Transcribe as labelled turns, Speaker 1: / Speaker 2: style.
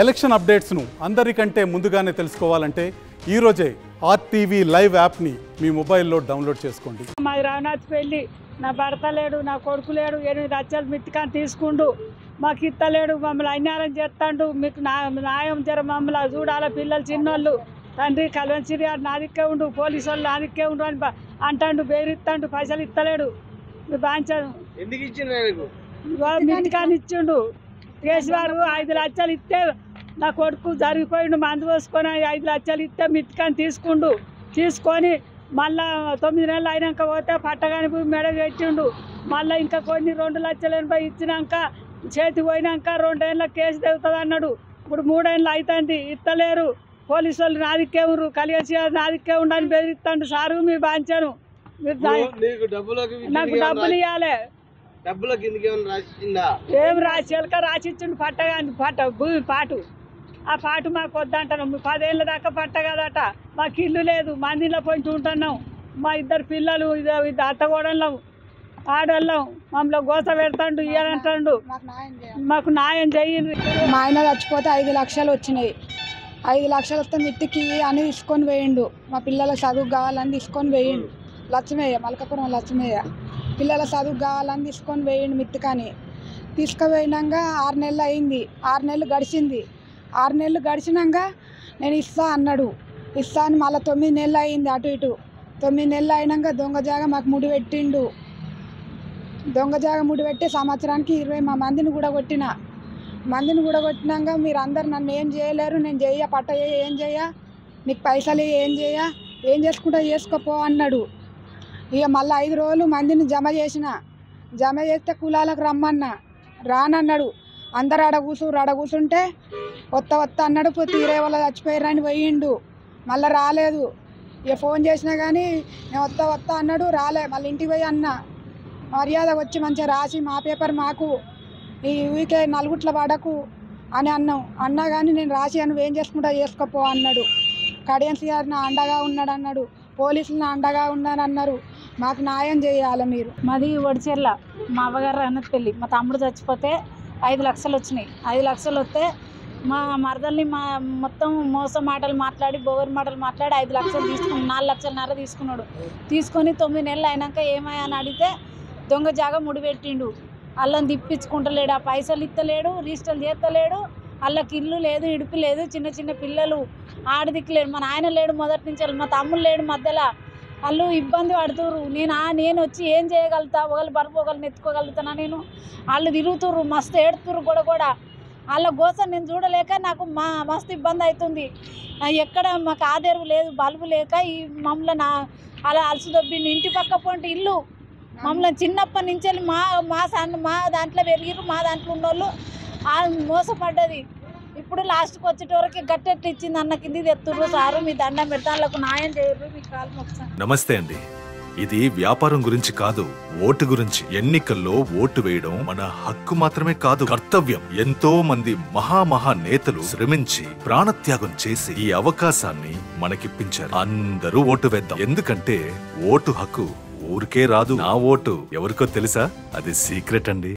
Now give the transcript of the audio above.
Speaker 1: Election అప్డేట్స్ను అందరికంటే ముందుగానే తెలుసుకోవాలంటే ఈరోజే ఆర్టీవీ లైవ్ యాప్ని మీ మొబైల్లో డౌన్లోడ్ చేసుకోండి.
Speaker 2: మా రానాథ్ పెళ్ళి నా భర్త లేడు, నా కొడుకు లేడు, 8 లక్షలు మిత్తికాని తీసుకుండు, మాకు ఇత్తలేడు, మమ్మల్ని అన్యాయం చేస్తాడు, మీకు న్యాయం జర మమ్మల్ని చూడాల, పిల్లలు చిన్నోళ్ళు, తండ్రి కలవన్సిరి నాదిక్కే ఉండు, పోలీసు వాళ్ళు నాదిక్కే ఉండు అని అంటాడు, బెదిరిస్తాడు, పైసలు ఇత్తలేడు. బాంచాను మిత్తికాని ఇచ్చిండు. కేసీఆర్ 5 లక్షలు ఇస్తే నా కొడుకు జరిగిపోయిండు, మందు పోసుకొని 5 లక్షలు ఇస్తే మిత్తికాని తీసుకొని మళ్ళా 9 నెలలు అయినాక పోతే పట్టగాని మెడ పెట్టిండు. మళ్ళీ ఇంకా కొన్ని 2,80,000 ఇచ్చినాక చేతి పోయినాక 2 ఏళ్ళ కేసు తెగుతుంది అన్నాడు. ఇప్పుడు 3 ఏళ్ళు అవుతుంది, ఇస్తలేరు. పోలీసు వాళ్ళు నాదిక్కే ఉండ్రు, కలిసి నాదిక్కే ఉండని బెదిరిస్తాడు. సారు మీ బాంచాను, నాకు డబ్బులు ఇవ్వాలి. ఏం చిలక రాసిచ్చిండు పట్టగాని భూమి పాటు. ఆ పాటు మాకు వద్దంటాను. 10 ఏళ్ళ దాకా పట్ట కదట. మాకు ఇల్లు లేదు, మందిలో పోయి ఉంటున్నాం. మా 2 పిల్లలు, ఇది అత్తగోడళ్ళం, ఆడళ్ళం, మమ్మల్ని గోస పెడతాడు, ఇయ్యాలంటాడు. మాకు న్యాయం చేయండి.
Speaker 3: మా ఆయన చచ్చిపోతే 5 లక్షలు వచ్చినాయి. 5 లక్షలు వస్తే మిత్తికి అని తీసుకొని వేయండు. మా పిల్లల చదువు కావాలని తీసుకొని వేయండు. లక్ష్మయ్య, మల్కాపురం లక్ష్మయ్య పిల్లల చదువు కావాలని తీసుకొని వేయండి మిత్తికని. తీసుకుపోయినాక 6 నెలలు అయింది. 6 నెలలు గడిచింది. 6 నెలలు గడిచినాక నేను ఇస్తా అన్నాడు. ఇస్తా అని మళ్ళీ 9 నెలలు అయింది. అటు ఇటు 9 నెలలు అయినాక దొంగ జాగా మాకు ముడి పెట్టిండు. దొంగ జాగా ముడి పెట్టి సంవత్సరానికి 20 మందిని కూడా కొట్టిన. మందిని కూడా కొట్టినాక మీరు అందరు నన్ను ఏం చేయలేరు, నేను పట్ట ఏం చేయ, నీకు పైసలు ఏం చేసుకుంటా చేసుకోపో అన్నాడు. ఇక మళ్ళీ 5 రోజులు మందిని జమ చేస్తే కులాలకు రమ్మన్నా, రానన్నాడు. అందరు ఆడ కూర్చుంటే వత్త అన్నాడు. తీరే వాళ్ళ చచ్చిపోయారని పోయిండు. మళ్ళీ రాలేదు. ఇక ఫోన్ చేసినా కానీ నేను వత్త అన్నాడు, రాలే. మళ్ళీ ఇంటికి పోయి అన్న మర్యాద వచ్చి మంచిగా రాసి మా పేపర్ మాకు ఈ ఊరికే నలుగుట్ల పడకు అని అన్నా కానీ నేను రాసి నువ్వేం చేసుకుంటా చేసుకోపో అన్నాడు. కడియన్స్ గారు నా అండగా ఉన్నాడు అన్నాడు. పోలీసులు నా అండగా ఉన్నారన్నారు. మాకు న్యాయం చేయాలి మీరు.
Speaker 2: మాది ఒడిచెర్ల, మా అవ్వగారు అన్నది పెళ్ళి. మా తమ్ముడు చచ్చిపోతే 5 లక్షలు వచ్చినాయి. 5 లక్షలు వస్తే మా మరదల్ని మొత్తం మోసం మాటలు మాట్లాడి, బోగర్ మాటలు మాట్లాడి 5 లక్షలు తీసుకుని 4 లక్షలన్నర తీసుకున్నాడు. తీసుకొని 9 నెలలు అయినాక ఏమయ్యా అని అడిగితే దొంగ జాగా ముడిపెట్టిండు. అల్లని తిప్పించుకుంటలేడు, ఆ పైసలు ఇస్తలేడు, రిజిస్టర్లు చేస్తలేడు. వాళ్ళకి ఇల్లు లేదు, ఇడుపు లేదు, చిన్న పిల్లలు, ఆడదిక్కులేడు. మా నాయన లేడు మొదటి నుంచి, మా తమ్ముడు లేడు మధ్యలో. వాళ్ళు ఇబ్బంది పడుతుర్రు. నేను వచ్చి ఏం చేయగలుగుతా, ఒకళ్ళు బరువు ఒకళ్ళు నెత్తుకోగలుగుతానా నేను? వాళ్ళు తిరుగుతుర్రు, మస్తు ఏడుతుర్రు కూడా. వాళ్ళ కోసం నేను చూడలేక నాకు మస్తు ఇబ్బంది అవుతుంది. ఎక్కడ మాకు ఆదరవు లేదు, బలుపు లేక ఈ మమ్మల్ని అలా అలసి దొబ్బిండి. ఇంటి పక్క పోంటి ఇల్లు మమ్మల్ని చిన్నప్పటి నుంచి వెళ్ళి మా దాంట్లో పెరిగిర్రు, మా దాంట్లో ఉన్నోళ్ళు మోసపడ్డది. ఇప్పుడు లాస్ట్కి వచ్చేటవరకు గట్టెట్లు ఇచ్చింది అన్న కింది తెత్తుర్రు. సారు మీ దండం పెడతా, వాళ్ళకు న్యాయం చేయరు, మీ కాలు మొక్కుతాను.
Speaker 4: నమస్తే అండి. ఇది వ్యాపారం గురించి కాదు, ఓటు గురించి. ఎన్నికల్లో ఓటు వేయడం మన హక్కు మాత్రమే కాదు, కర్తవ్యం. ఎంతో మంది మహా నేతలు శ్రమించి ప్రాణత్యాగం చేసి ఈ అవకాశాన్ని మనకిప్పించారు. అందరూ ఓటు వేద్దాం. ఎందుకంటే ఓటు హక్కు ఊరికే రాదు. నా ఓటు ఎవరికో తెలుసా? అది సీక్రెట్ అండి.